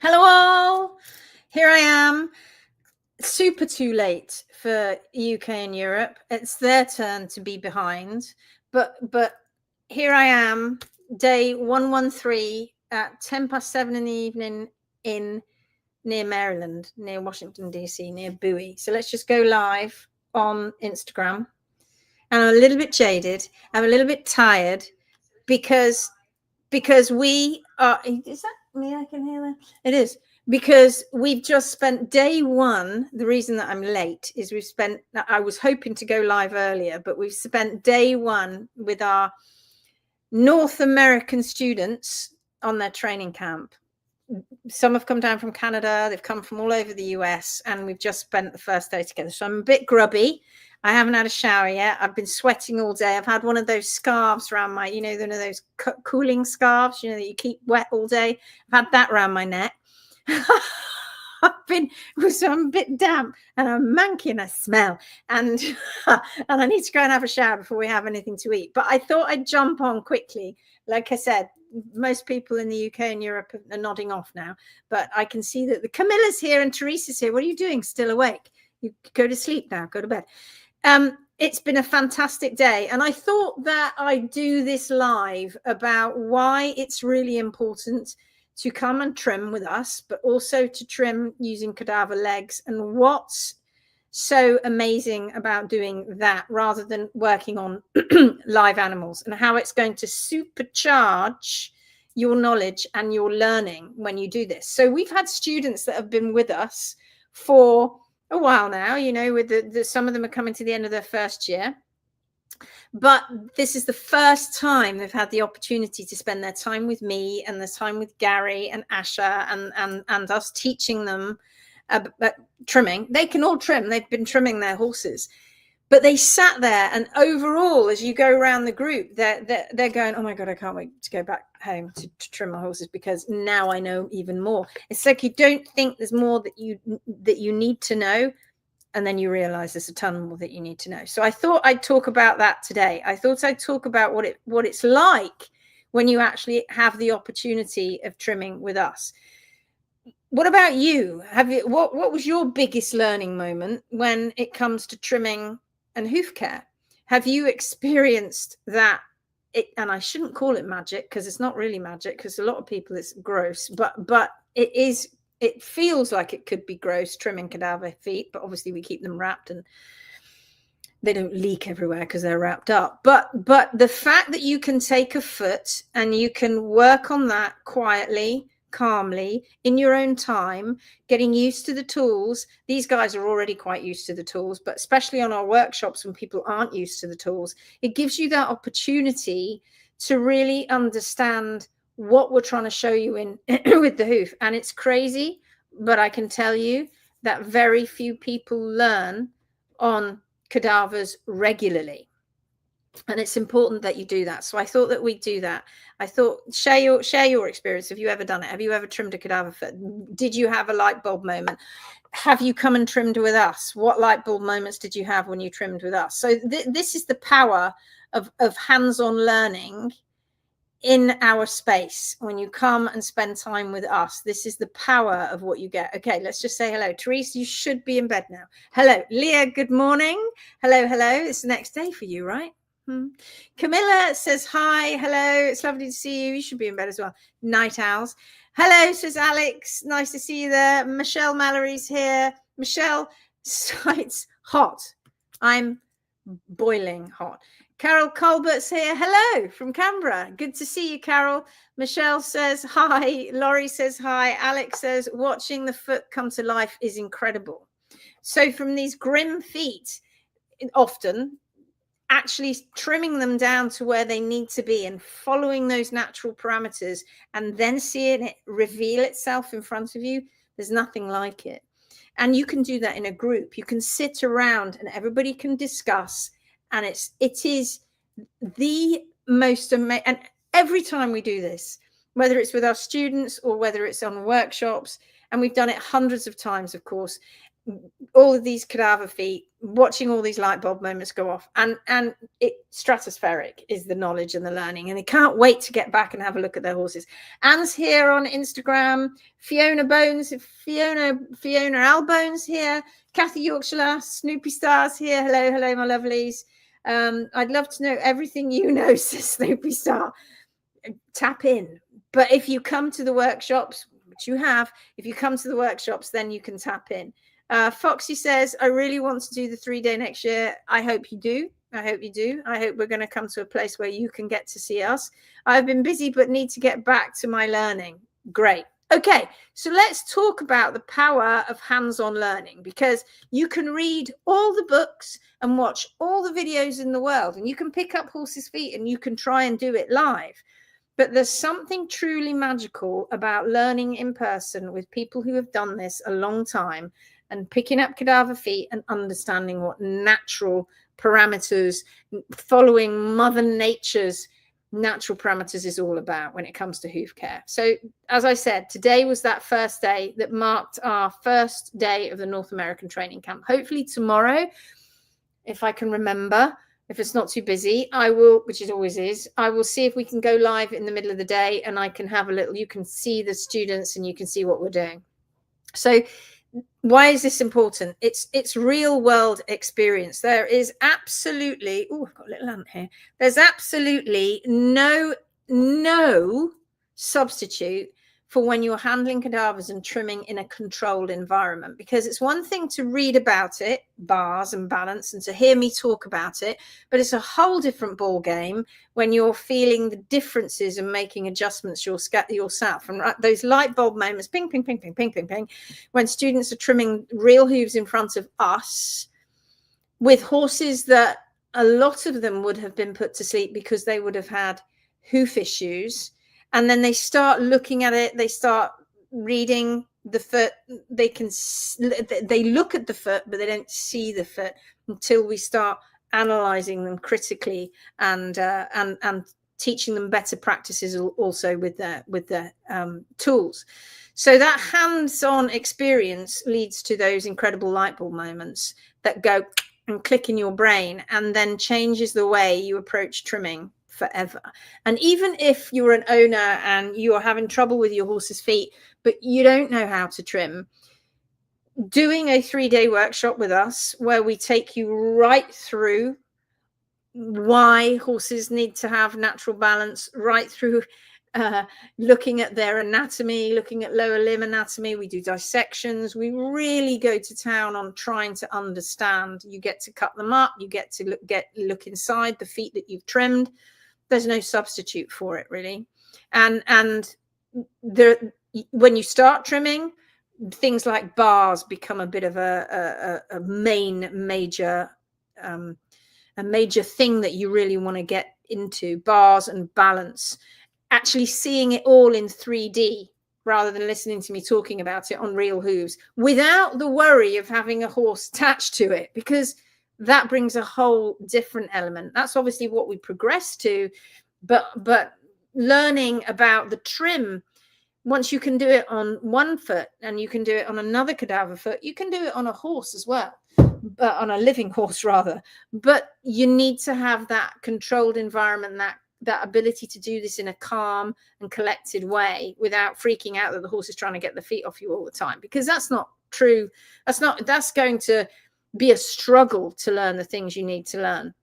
Hello all, here I am, super too late for UK and Europe. It's their turn to be behind, but here I am, day 113 at 7:10 in the evening near Maryland, near Washington DC, near Bowie. So let's just go live on Instagram. And I'm a little bit jaded, I'm a little bit tired because we are, is that me? I can hear that. It is because we've just spent day one. The reason that I'm late is I was hoping to go live earlier, but we've spent day one with our North American students on their training camp. Some have come down from Canada, they've come from all over the US, and we've just spent the first day together. So I'm a bit grubby. I haven't had a shower yet. I've been sweating all day. I've had one of those scarves around my, one of those cooling scarves, that you keep wet all day. I've had that around my neck. So I'm a bit damp and I'm manky and I smell, and I need to go and have a shower before we have anything to eat. But I thought I'd jump on quickly. Like I said, most people in the UK and Europe are nodding off now, but I can see that the Camilla's here and Teresa's here. What are you doing? Still awake? You go to sleep now, go to bed. It's been a fantastic day, and I thought that I'd do this live about why it's really important to come and trim with us, but also to trim using cadaver legs, and what's so amazing about doing that rather than working on live animals, and how it's going to supercharge your knowledge and your learning when you do this. So we've had students that have been with us for a while now, with some of them are coming to the end of their first year. But this is the first time they've had the opportunity to spend their time with me and their time with Gary and Asha and us teaching them about trimming. They can all trim. They've been trimming their horses. But they sat there, and overall, as you go around the group, they're going, oh my God, I can't wait to go back home to trim my horses, because now I know even more. It's like you don't think there's more that you need to know, and then you realize there's a ton more that you need to know. So I thought I'd talk about that today. I thought I'd talk about what it's like when you actually have the opportunity of trimming with us. What about you? What was your biggest learning moment when it comes to trimming and hoof care? Have you experienced that? And I shouldn't call it magic, because it's not really magic, because a lot of people, it's gross, but it is. It feels like it could be gross trimming cadaver feet, but obviously we keep them wrapped and they don't leak everywhere because they're wrapped up. But the fact that you can take a foot and you can work on that quietly, calmly, in your own time, getting used to the tools. These guys are already quite used to the tools, but especially on our workshops when people aren't used to the tools, it gives you that opportunity to really understand what we're trying to show you in with the hoof. And it's crazy, but I can tell you that very few people learn on cadavers regularly, and it's important that you do that. So I thought that we'd do that. I thought share your experience. Have you ever done it? Have you ever trimmed a cadaver foot? Did you have a light bulb moment? Have you come and trimmed with us? What light bulb moments did you have when you trimmed with us? So this is the power of hands-on learning in our space. When you come and spend time with us, this is the power of what you get. Okay, let's just say hello. Therese, you should be in bed now. Hello. Leah, good morning. Hello. It's the next day for you, right? Camilla says hi. Hello, it's lovely to see you. You should be in bed as well. Night owls. Hello, says Alex. Nice to see you there. Michelle Mallory's here. Michelle cites hot. I'm boiling hot. Carol Colbert's here. Hello from Canberra. Good to see you, Carol. Michelle says hi. Laurie says hi. Alex says watching the foot come to life is incredible. So from these grim feet, often actually trimming them down to where they need to be and following those natural parameters, and then seeing it reveal itself in front of you, there's nothing like it. And you can do that in a group. You can sit around and everybody can discuss, and it is the most amazing. And every time we do this, whether it's with our students or whether it's on workshops, and we've done it hundreds of times, of course, all of these cadaver feet, watching all these light bulb moments go off, and it stratospheric is the knowledge and the learning, and they can't wait to get back and have a look at their horses. Anne's here on Instagram. Fiona Albone's here. Kathy Yorkshire, Snoopy Star's here. Hello, my lovelies. I'd love to know everything you know, says Snoopy Star. Tap in. But if you come to the workshops, which you have, if you come to the workshops, then you can tap in. Foxy says, I really want to do the 3-day next year. I hope you do. I hope you do. I hope we're going to come to a place where you can get to see us. I've been busy, but need to get back to my learning. Great. Okay, so let's talk about the power of hands-on learning, because you can read all the books and watch all the videos in the world, and you can pick up horses' feet and you can try and do it live. But there's something truly magical about learning in person with people who have done this a long time and picking up cadaver feet and understanding what natural parameters, following Mother Nature's natural parameters is all about when it comes to hoof care. So as I said, today was that first day that marked our first day of the North American training camp. Hopefully tomorrow, if I can remember, if it's not too busy, I will, which it always is, I will see if we can go live in the middle of the day and I can have a little, you can see the students and you can see what we're doing. So why is this important? It's real world experience. There is absolutely, oh, I've got a little ant here. There's absolutely no substitute for when you're handling cadavers and trimming in a controlled environment, because it's one thing to read about it, bars and balance, and to hear me talk about it, but it's a whole different ball game when you're feeling the differences and making adjustments yourself. And those light bulb moments, ping, ping, ping, ping, ping, ping, ping, when students are trimming real hooves in front of us with horses that a lot of them would have been put to sleep because they would have had hoof issues. And then they start looking at it, they start reading the foot, they look at the foot, but they don't see the foot until we start analyzing them critically and teaching them better practices also with the tools. So that hands-on experience leads to those incredible light bulb moments that go and click in your brain and then changes the way you approach trimming forever. And even if you're an owner and you are having trouble with your horse's feet, but you don't know how to trim, doing a 3-day workshop with us where we take you right through why horses need to have natural balance, right through looking at their anatomy, looking at lower limb anatomy. We do dissections. We really go to town on trying to understand. You get to cut them up. You get to look inside the feet that you've trimmed. There's no substitute for it, really. And when you start trimming, things like bars become a bit of a major thing that you really want to get into. Bars and balance, actually seeing it all in 3D rather than listening to me talking about it on real hooves without the worry of having a horse attached to it, because that brings a whole different element. That's obviously what we progress to, but learning about the trim, once you can do it on one foot and you can do it on another cadaver foot, you can do it on a horse as well, but on a living horse rather. But you need to have that controlled environment, that ability to do this in a calm and collected way without freaking out that the horse is trying to get the feet off you all the time, because that's not true. That's going to be a struggle to learn the things you need to learn.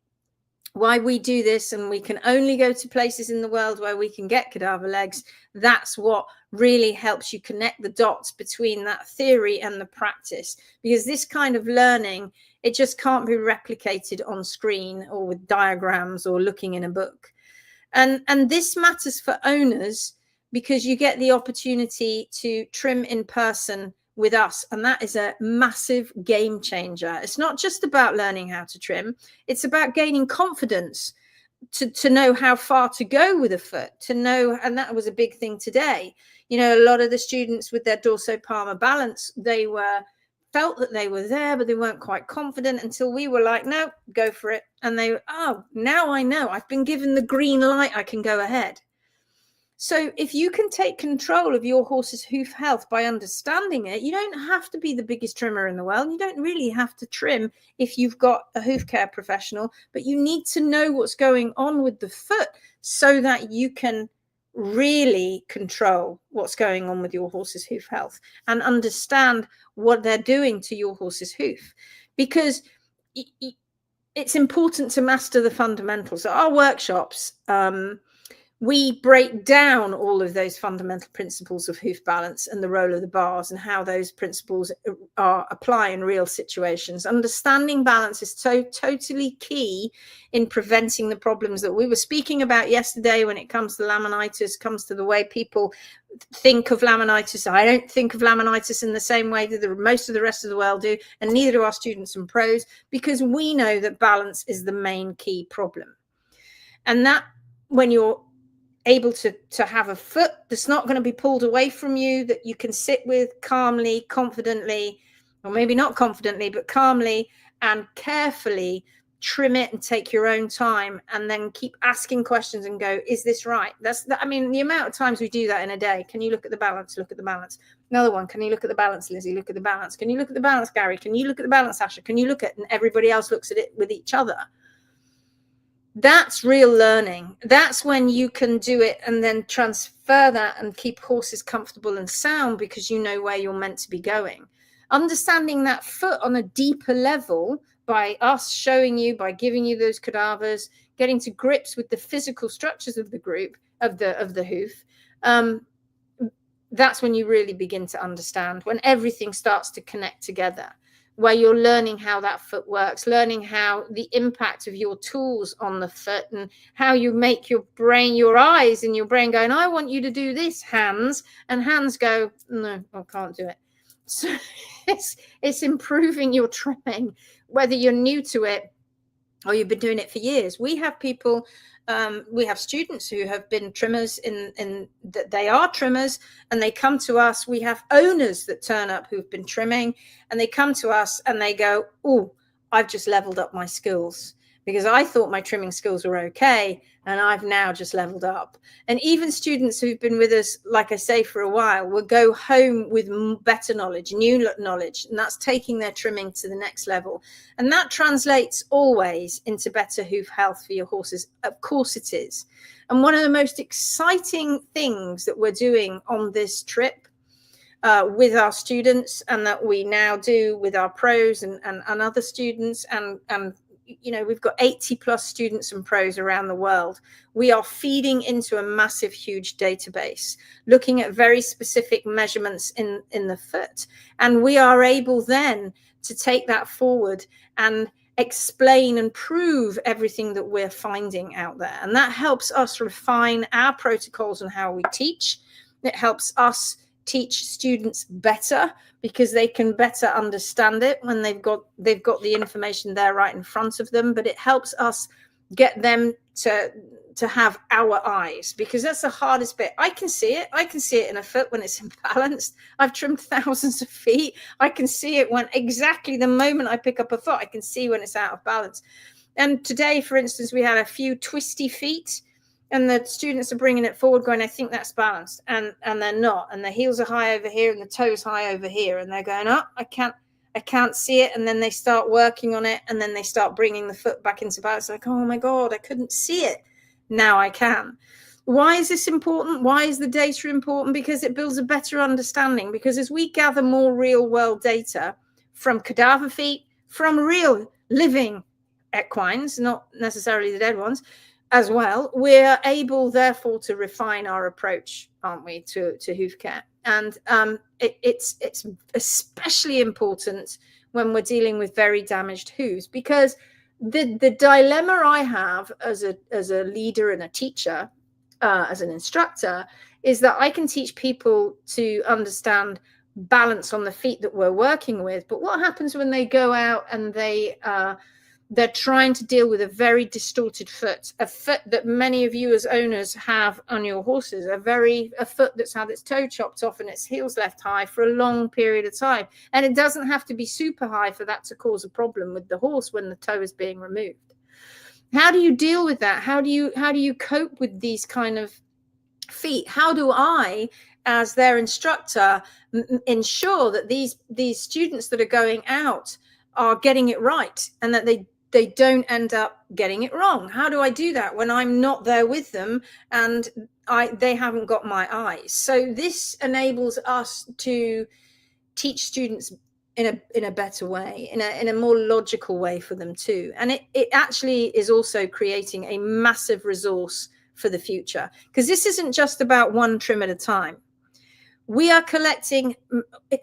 Why we do this, and we can only go to places in the world where we can get cadaver legs, that's what really helps you connect the dots between that theory and the practice, because this kind of learning, it just can't be replicated on screen or with diagrams or looking in a book. And this matters for owners because you get the opportunity to trim in person with us, and that is a massive game changer. It's not just about learning how to trim, it's about gaining confidence to know how far to go with a foot, to know, and that was a big thing today. You know, a lot of the students with their dorsopalmar balance, they felt that they were there, but they weren't quite confident until we were like, no, go for it. And they, oh, now I know, I've been given the green light, I can go ahead. So if you can take control of your horse's hoof health by understanding it, you don't have to be the biggest trimmer in the world. You don't really have to trim if you've got a hoof care professional, but you need to know what's going on with the foot so that you can really control what's going on with your horse's hoof health and understand what they're doing to your horse's hoof. Because it's important to master the fundamentals. At our workshops, we break down all of those fundamental principles of hoof balance and the role of the bars and how those principles apply in real situations. Understanding balance is totally key in preventing the problems that we were speaking about yesterday when it comes to laminitis, comes to the way people think of laminitis. I don't think of laminitis in the same way that most of the rest of the world do, and neither do our students and pros, because we know that balance is the main key problem. And that when you're able to have a foot that's not going to be pulled away from you, that you can sit with calmly, confidently, or maybe not confidently, but calmly and carefully trim it and take your own time, and then keep asking questions and go, is this right? I mean, the amount of times we do that in a day. Can you look at the balance? Look at the balance. Another one. Can you look at the balance, Lizzie? Look at the balance. Can you look at the balance, Gary? Can you look at the balance, Sasha? Can you look at, and everybody else looks at it with each other. That's real learning. That's when you can do it and then transfer that and keep horses comfortable and sound because you know where you're meant to be going. Understanding that foot on a deeper level by us showing you, by giving you those cadavers, getting to grips with the physical structures of the group, of the hoof, that's when you really begin to understand, when everything starts to connect together, where you're learning how that foot works, learning how the impact of your tools on the foot and how you make your brain, your eyes and your brain going, I want you to do this, hands, and hands go, no, I can't do it. So it's improving your trimming, whether you're new to it or you've been doing it for years. We have people, we have students who have been trimmers in that they are trimmers and they come to us. We have owners that turn up who've been trimming and they come to us and they go, oh, I've just leveled up my skills because I thought my trimming skills were okay and I've now just leveled up. And even students who've been with us, like I say, for a while, will go home with better knowledge, new knowledge, and that's taking their trimming to the next level. And that translates always into better hoof health for your horses. Of course it is. And one of the most exciting things that we're doing on this trip with our students, and that we now do with our pros and other students, and you know, we've got 80 plus students and pros around the world. We are feeding into a massive, huge database, looking at very specific measurements in the foot. And we are able then to take that forward and explain and prove everything that we're finding out there. And that helps us refine our protocols and how we teach. It helps us teach students better because they can better understand it when they've got the information there right in front of them. But it helps us get them to have our eyes, because that's the hardest bit. I can see it in a foot when it's imbalanced. I've trimmed thousands of feet. I can see it when exactly the moment I pick up a foot, I can see when it's out of balance. And today, for instance, we had a few twisty feet. And the students are bringing it forward going, I think that's balanced. And they're not. And the heels are high over here and the toes high over here. And they're going, oh, I can't see it. And then they start working on it. And then they start bringing the foot back into balance. Like, oh, my God, I couldn't see it. Now I can. Why is this important? Why is the data important? Because it builds a better understanding. Because as we gather more real world data from cadaver feet, from real living equines, not necessarily the dead ones, as well, we're able, therefore, to refine our approach, aren't we, to hoof care? And it's especially important when we're dealing with very damaged hooves, because the dilemma I have as a leader and a teacher, as an instructor, is that I can teach people to understand balance on the feet that we're working with. But what happens when they go out and they're trying to deal with a very distorted foot, a foot that many of you as owners have on your horses, a foot that's had its toe chopped off and its heels left high for a long period of time. And it doesn't have to be super high for that to cause a problem with the horse when the toe is being removed. How do you deal with that? How do you cope with these kind of feet. How do I, as their instructor, ensure that these students that are going out are getting it right, and that they don't end up getting it wrong? How do I do that when I'm not there with them and they haven't got my eyes? So this enables us to teach students in a better way, in a more logical way for them too. And it actually is also creating a massive resource for the future, because this isn't just about one trim at a time. We are collecting,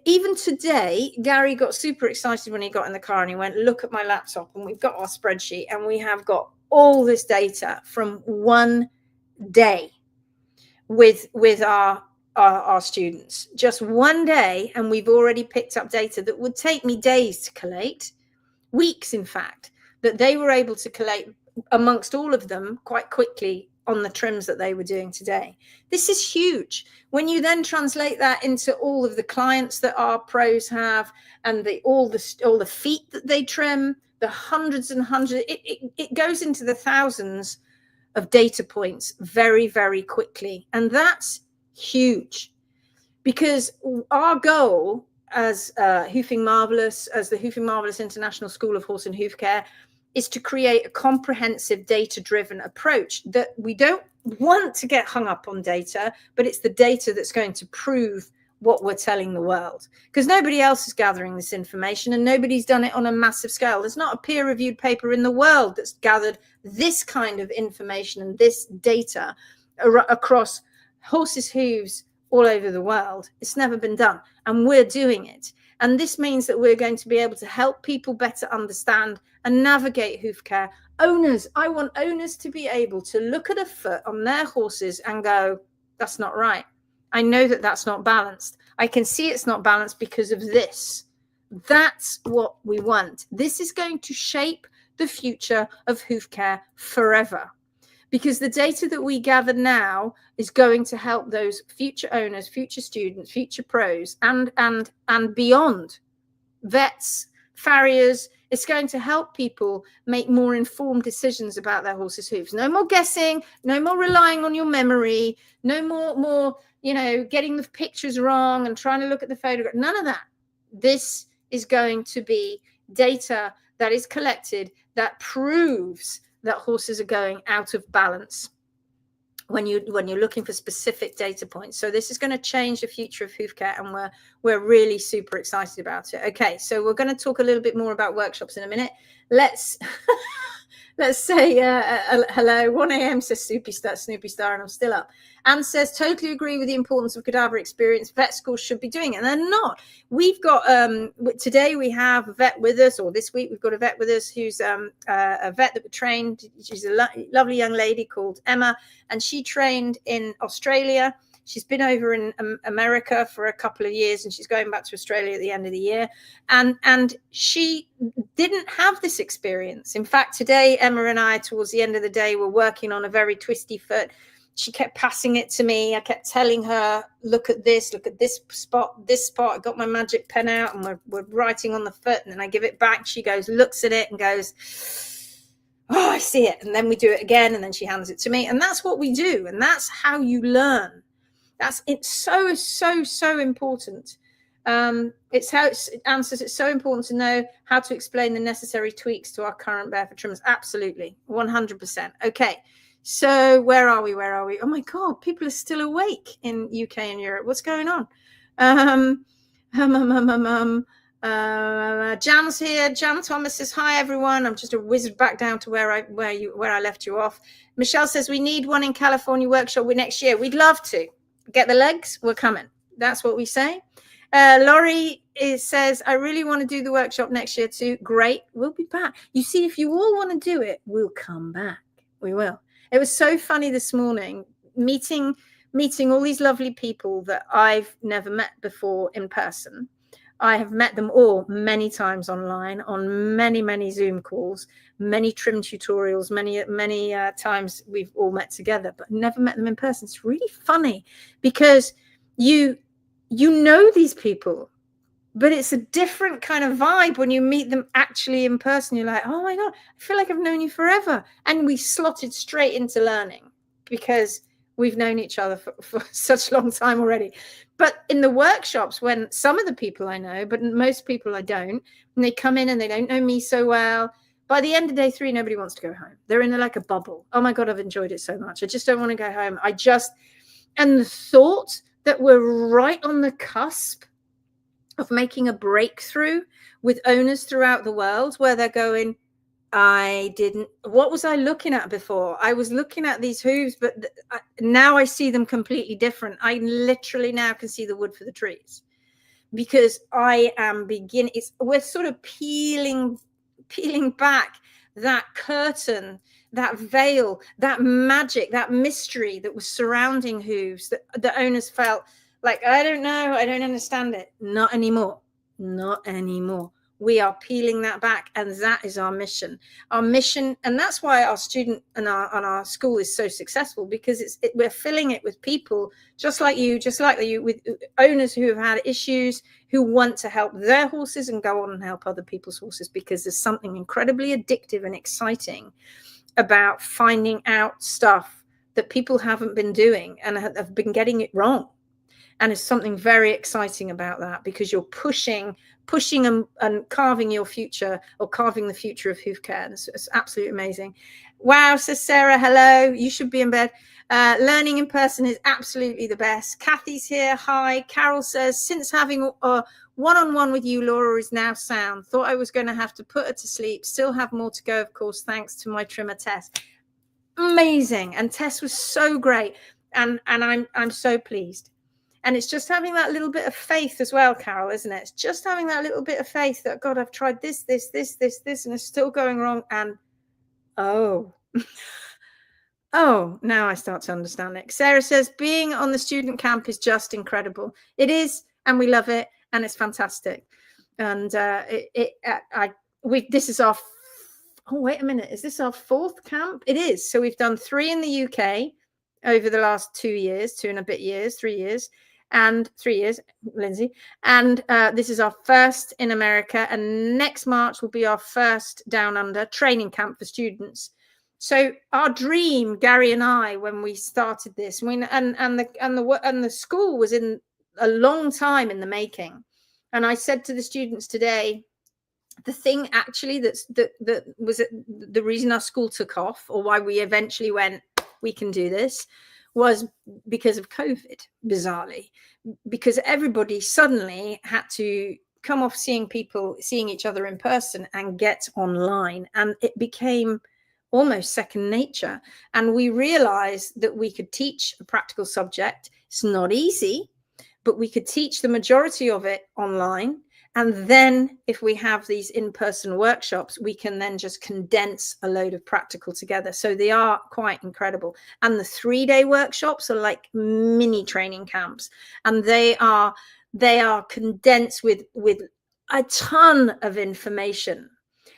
even today, Gary got super excited when he got in the car and he went, look at my laptop, and we've got our spreadsheet and we have got all this data from one day with our students, just one day, and we've already picked up data that would take me days to collate, weeks in fact, that they were able to collate amongst all of them quite quickly on the trims that they were doing today. This is huge. When you then translate that into all of the clients that our pros have, and all the feet that they trim, the hundreds and hundreds, it goes into the thousands of data points very, very quickly. And that's huge, because our goal as Hoofing Marvelous, as the Hoofing Marvelous International School of Horse and Hoof Care, is to create a comprehensive data-driven approach. That we don't want to get hung up on data, but it's the data that's going to prove what we're telling the world, because nobody else is gathering this information and nobody's done it on a massive scale. There's not a peer-reviewed paper in the world that's gathered this kind of information and this data across horses' hooves all over the world. It's never been done, and we're doing it. And this means that we're going to be able to help people better understand and navigate hoof care. Owners, I want owners to be able to look at a foot on their horses and go, that's not right. I know that that's not balanced. I can see it's not balanced because of this. That's what we want. This is going to shape the future of hoof care forever, because the data that we gather now is going to help those future owners, future students, future pros, and beyond, vets, farriers. It's going to help people make more informed decisions about their horses' hooves. No more guessing, no more relying on your memory, no more getting the pictures wrong and trying to look at the photograph. None of that. This is going to be data that is collected that proves that horses are going out of balance when you're looking for specific data points. So this is going to change the future of hoof care, and we're really super excited about it. Okay, so we're going to talk a little bit more about workshops in a minute. Let's say hello. 1 a.m. says Snoopy Star, and I'm still up. Anne says, totally agree with the importance of cadaver experience. Vet schools should be doing it, and they're not. We've got today we have a vet with us, or this week we've got a vet with us who's a vet that we trained. She's a lovely young lady called Emma, and she trained in Australia. She's been over in America for a couple of years, and she's going back to Australia at the end of the year. And she didn't have this experience. In fact, today, Emma and I, towards the end of the day, were working on a very twisty foot. She kept passing it to me. I kept telling her, look at this spot. I got my magic pen out, and we're writing on the foot. And then I give it back. She goes, looks at it and goes, oh, I see it. And then we do it again. And then she hands it to me. And that's what we do. And that's how you learn. It's so important. It's how it answers. It's so important to know how to explain the necessary tweaks to our current barefoot trimmers. Absolutely, 100%. Okay, so where are we? Oh my God, people are still awake in UK and Europe. What's going on? Jan's here. Jan Thomas says, hi everyone. I'm just a wizard back down to where I left you off. Michelle says, we need one in California workshop next year. We'd love to. Get the legs, we're coming. That's what we say. Laurie says, I really want to do the workshop next year too. Great, we'll be back. You see, if you all want to do it, we'll come back. We will. It was so funny this morning, meeting all these lovely people that I've never met before in person. I have met them all many times online, on many Zoom calls, many trim tutorials, many times we've all met together, but never met them in person. It's really funny because you know these people, but it's a different kind of vibe when you meet them actually in person. You're like, oh my God, I feel like I've known you forever. And we slotted straight into learning because We've known each other for such a long time already. But in the workshops, when some of the people I know, but most people I don't, and they come in and they don't know me so well, by the end of day 3, nobody wants to go home. They're in like a bubble. Oh my God, I've enjoyed it so much. I just don't want to go home. And the thought that we're right on the cusp of making a breakthrough with owners throughout the world where they're going, what was I looking at before? I was looking at these hooves, but now I see them completely different. I literally now can see the wood for the trees, because I am we're sort of peeling back that curtain, that veil, that magic, that mystery that was surrounding hooves, that the owners felt like, I don't know, I don't understand it. Not anymore. We are peeling that back, and that is our mission. And that's why our student and our school is so successful, because we're filling it with people just like you, with owners who have had issues, who want to help their horses and go on and help other people's horses, because there's something incredibly addictive and exciting about finding out stuff that people haven't been doing and have been getting it wrong. And there's something very exciting about that, because you're pushing and carving your future, or carving the future of hoof care. It's absolutely amazing. Wow, says Sarah, hello. You should be in bed. Learning in person is absolutely the best. Kathy's here. Hi. Carol says, since having a one-on-one with you, Laura is now sound. Thought I was going to have to put her to sleep. Still have more to go, of course, thanks to my trimmer Tess. Amazing. And Tess was so great. And I'm so pleased. And it's just having that little bit of faith as well, Carol, isn't it? It's just having that little bit of faith that, God, I've tried this, and it's still going wrong. And, oh, now I start to understand it. Sarah says, being on the student camp is just incredible. It is, and we love it, and it's fantastic. And this is our, wait a minute, is this our 4th camp? It is. So we've done 3 in the UK over the last 2 years, 2 and a bit years, 3 years. And 3 years, Lindsay. And this is our 1st in America. And next March will be our 1st down under training camp for students. So our dream, Gary and I, when we started this, and the school was in a long time in the making. And I said to the students today, the thing actually that was the reason our school took off, or why we eventually went, we can do this, was because of COVID, bizarrely, because everybody suddenly had to come off seeing each other in person and get online. And it became almost second nature. And we realized that we could teach a practical subject. It's not easy, but we could teach the majority of it online. And then if we have these in-person workshops, we can then just condense a load of practical together. So they are quite incredible. And the 3-day workshops are like mini training camps. And they are condensed with a ton of information.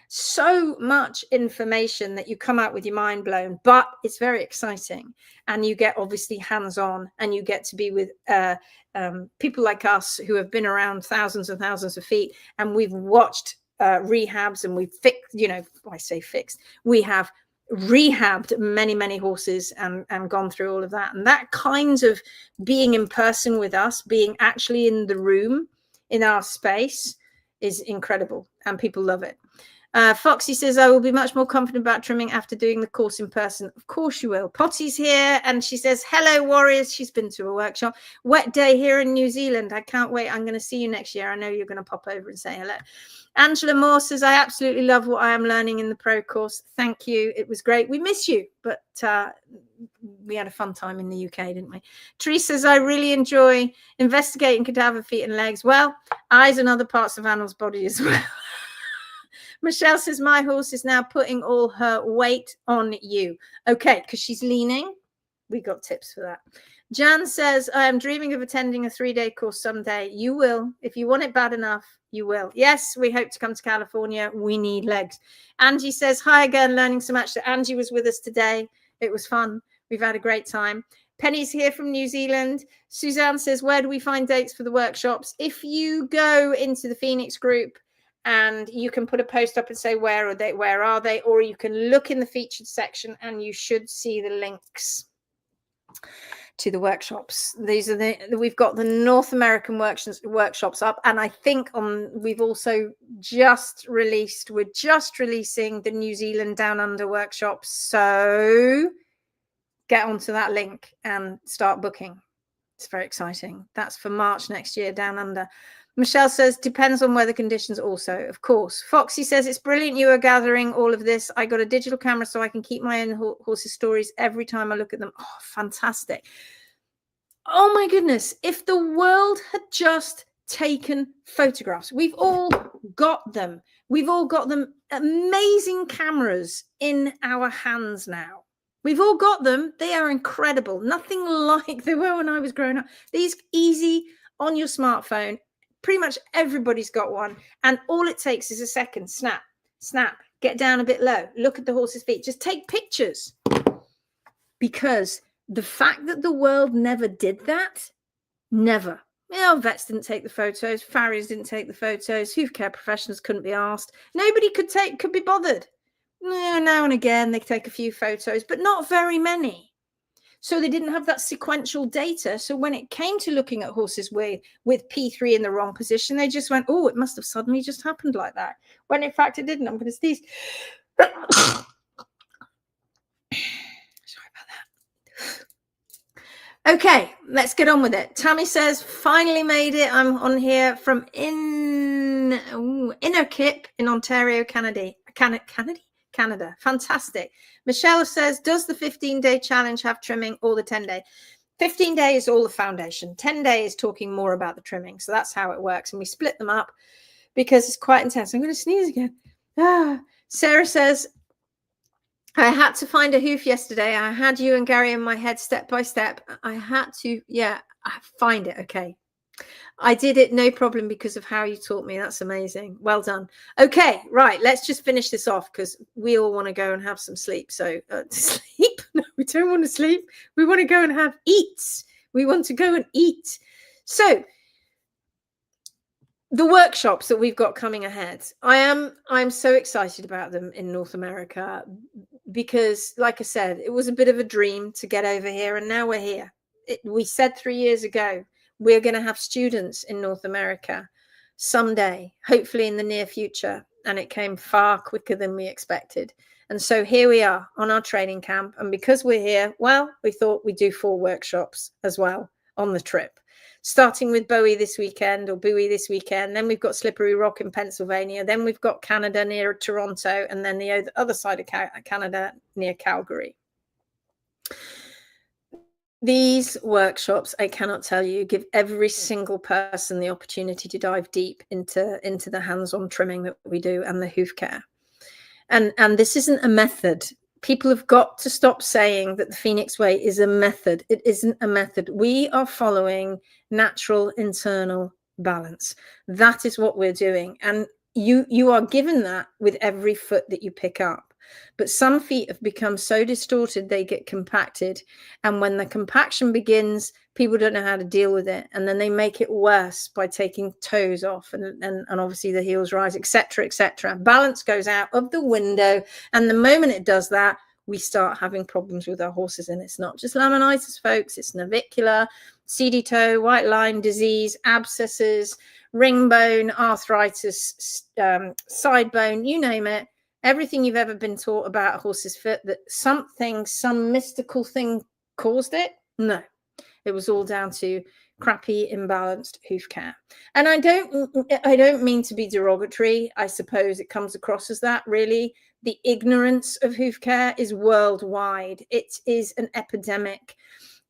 So much information that you come out with your mind blown, but it's very exciting. And you get obviously hands-on, and you get to be with people like us who have been around thousands and thousands of feet, and we've watched rehabs, and we've fixed, I say fixed, we have rehabbed many horses and gone through all of that. And that kind of being in person with us, being actually in the room, in our space, is incredible, and people love it. Foxy says, I will be much more confident about trimming after doing the course in person. Of course you will. Potty's here, and she says, hello, warriors. She's been to a workshop. Wet day here in New Zealand. I can't wait. I'm going to see you next year. I know you're going to pop over and say hello. Angela Moore says, I absolutely love what I am learning in the pro course. Thank you. It was great. We miss you, but we had a fun time in the UK, didn't we? Teresa says, I really enjoy investigating cadaver feet and legs. Well, eyes and other parts of animals' body as well. Michelle says, my horse is now putting all her weight on you. Okay, because she's leaning. We got tips for that. Jan says, I am dreaming of attending a 3-day course someday. You will. If you want it bad enough, you will. Yes, we hope to come to California. We need legs. Angie says, hi again, learning so much. So Angie was with us today. It was fun. We've had a great time. Penny's here from New Zealand. Suzanne says, where do we find dates for the workshops? If you go into the Phoenix group, and you can put a post up and say, where are they? Or you can look in the featured section and you should see the links. to the workshops. These are we've got the North American workshops up, and I think we've also we're just releasing the New Zealand Down Under workshops. So get onto that link and start booking. It's very exciting. That's for March next year, Down Under. Michelle says, depends on weather conditions also, of course. Foxy says, it's brilliant you are gathering all of this. I got a digital camera so I can keep my own horses' stories every time I look at them. Oh, fantastic. Oh my goodness. If the world had just taken photographs, we've all got them. We've all got them. Amazing cameras in our hands now. We've all got them. They are incredible. Nothing like they were when I was growing up. These easy on your smartphone. Pretty much everybody's got one. And all it takes is a second. Snap, snap, get down a bit low. Look at the horse's feet. Just take pictures. Because the fact that the world never did that, never. Vets didn't take the photos. Farriers didn't take the photos. Hoof care professionals couldn't be asked. Nobody could be bothered. Now and again, they take a few photos, but not very many. So they didn't have that sequential data. So when it came to looking at horses with P3 in the wrong position, they just went, oh, it must have suddenly just happened like that. When in fact it didn't. I'm going to sneeze. Sorry about that. Okay, let's get on with it. Tammy says, finally made it. I'm on here from Innerkip in Ontario, Canada. Canada. Fantastic. Michelle says, does the 15-day challenge have trimming or the 10-day? 15-day is all the foundation. 10-day is talking more about the trimming. So that's how it works. And we split them up because it's quite intense. I'm going to sneeze again. Sarah says, I had to find a hoof yesterday. I had you and Gary in my head step by step. I had to, find it. Okay. I did it, no problem, because of how you taught me. That's amazing. Well done. Okay, right. Let's just finish this off because we all want to go and have some sleep. So sleep? No, we don't want to sleep. We want to go and have eats. We want to go and eat. So the workshops that we've got coming ahead, I'm so excited about them in North America because, like I said, it was a bit of a dream to get over here, and now we're here. We said 3 years ago, we're going to have students in North America someday, hopefully in the near future. And it came far quicker than we expected. And so here we are on our training camp. And because we're here, well, we thought we'd do 4 workshops as well on the trip, starting with Bowie this weekend. Then we've got Slippery Rock in Pennsylvania. Then we've got Canada near Toronto. And then the other side of Canada near Calgary. These workshops, I cannot tell you, give every single person the opportunity to dive deep into the hands-on trimming that we do and the hoof care. And this isn't a method. People have got to stop saying that the Phoenix Way is a method. It isn't a method. We are following natural internal balance. That is what we're doing. And you are given that with every foot that you pick up. But some feet have become so distorted, they get compacted. And when the compaction begins, people don't know how to deal with it. And then they make it worse by taking toes off and obviously the heels rise, etc., etc. Balance goes out of the window. And the moment it does that, we start having problems with our horses. And it's not just laminitis, folks. It's navicular, seedy toe, white line disease, abscesses, ring bone, arthritis, side bone, you name it. Everything you've ever been taught about a horse's foot, that some mystical thing caused it. No, it was all down to crappy, imbalanced hoof care. And I don't mean to be derogatory. I suppose it comes across as that, really. The ignorance of hoof care is worldwide. It is an epidemic.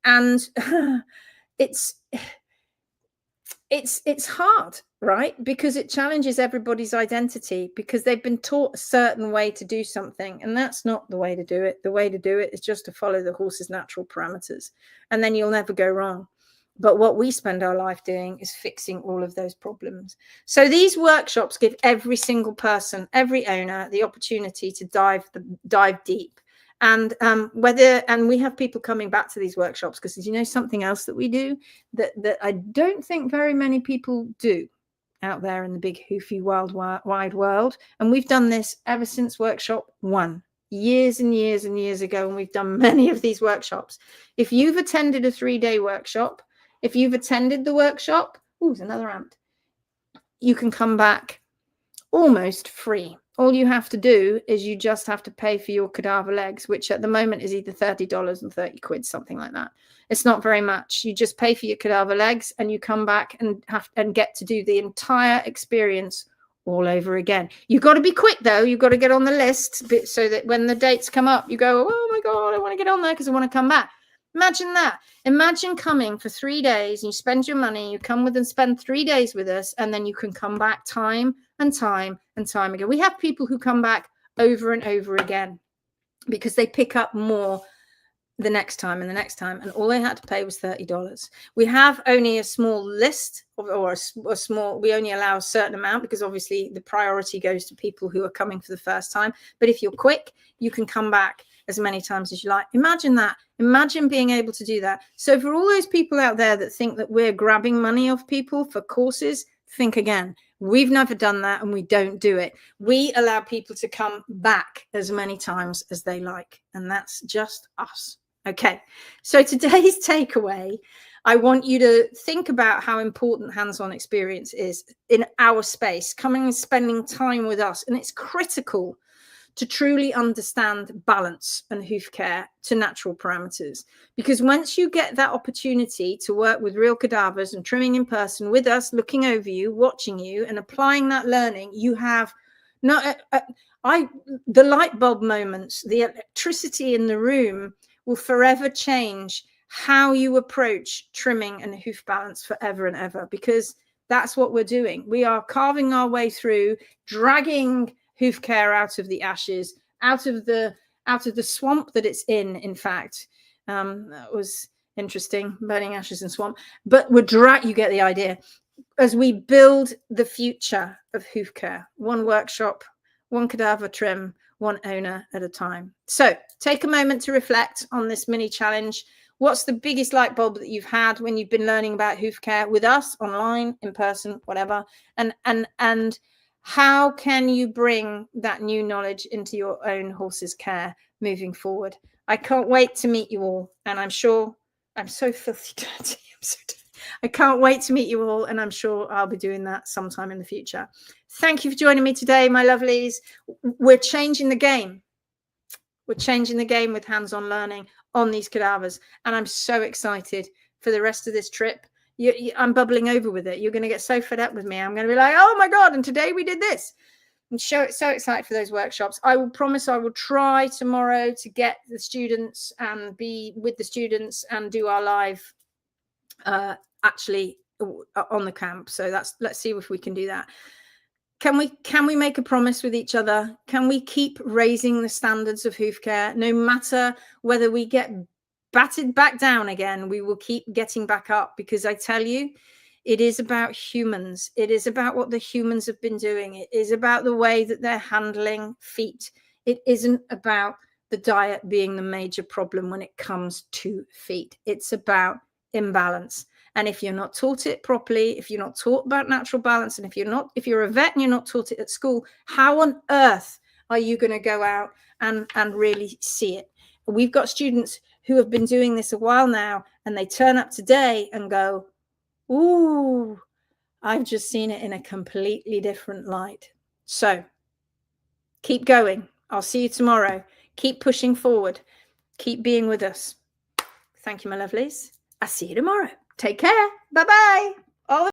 And it's hard, right? Because it challenges everybody's identity because they've been taught a certain way to do something. And that's not the way to do it. The way to do it is just to follow the horse's natural parameters. And then you'll never go wrong. But what we spend our life doing is fixing all of those problems. So these workshops give every single person, every owner, the opportunity to dive deep. And we have people coming back to these workshops because, you know, something else that we do that I don't think very many people do out there in the big hoofy wide world. And we've done this ever since workshop 1 years and years and years ago, and we've done many of these workshops. If you've attended a 3-day workshop, if you've attended the workshop, there's another ant, you can come back almost free. All you have to do is you just have to pay for your cadaver legs, which at the moment is either $30 and 30 quid, something like that. It's not very much. You just pay for your cadaver legs and you come back and get to do the entire experience all over again. You've got to be quick though. You've got to get on the list so that when the dates come up, you go, oh my God, I want to get on there because I want to come back. Imagine that. Imagine coming for 3 days and you spend your money, you come with and spend 3 days with us, and then you can come back time and time and time again. We have people who come back over and over again because they pick up more the next time and the next time, and all they had to pay was $30. We have only a small list or a small, we only allow a certain amount because obviously the priority goes to people who are coming for the first time. But if you're quick, you can come back as many times as you like. Imagine that. Imagine being able to do that. So for all those people out there that think that we're grabbing money off people for courses, think again. We've never done that and we don't do it. We allow people to come back as many times as they like. And that's just us. Okay. So today's takeaway, I want you to think about how important hands-on experience is in our space, coming and spending time with us. And it's critical to truly understand balance and hoof care to natural parameters. Because once you get that opportunity to work with real cadavers and trimming in person with us, looking over you, watching you and applying that learning, you have the light bulb moments, the electricity in the room will forever change how you approach trimming and hoof balance forever and ever, because that's what we're doing. We are carving our way through, dragging hoof care out of the ashes, out of the swamp that it's in fact. That was interesting, burning ashes and swamp, but you get the idea, as we build the future of hoof care, one workshop, one cadaver trim, one owner at a time. So take a moment to reflect on this mini challenge. What's the biggest light bulb that you've had when you've been learning about hoof care with us, online, in person, whatever, and how can you bring that new knowledge into your own horse's care moving forward? I can't wait to meet you all. And I'm sure I'm so filthy dirty. I can't wait to meet you all. And I'm sure I'll be doing that sometime in the future. Thank you for joining me today, my lovelies. We're changing the game. We're changing the game with hands-on learning on these cadavers. And I'm so excited for the rest of this trip. I'm bubbling over with it. You're going to get so fed up with me. I'm going to be like, oh my God, and today we did this. I'm so excited for those workshops. I will promise I will try tomorrow to get the students and be with the students and do our live actually on the camp. So let's see if we can do that. Can we make a promise with each other? Can we keep raising the standards of hoof care? No matter whether we get batted back down again, we will keep getting back up, because I tell you, it is about humans. It is about what the humans have been doing. It is about the way that they're handling feet. It isn't about the diet being the major problem when it comes to feet. It's about imbalance. And if you're not taught it properly, if you're not taught about natural balance, and if you're a vet and you're not taught it at school, how on earth are you going to go out and really see it? We've got students who have been doing this a while now, and they turn up today and go, ooh, I've just seen it in a completely different light. So keep going. I'll see you tomorrow. Keep pushing forward. Keep being with us. Thank you, my lovelies. I'll see you tomorrow. Take care. Bye-bye.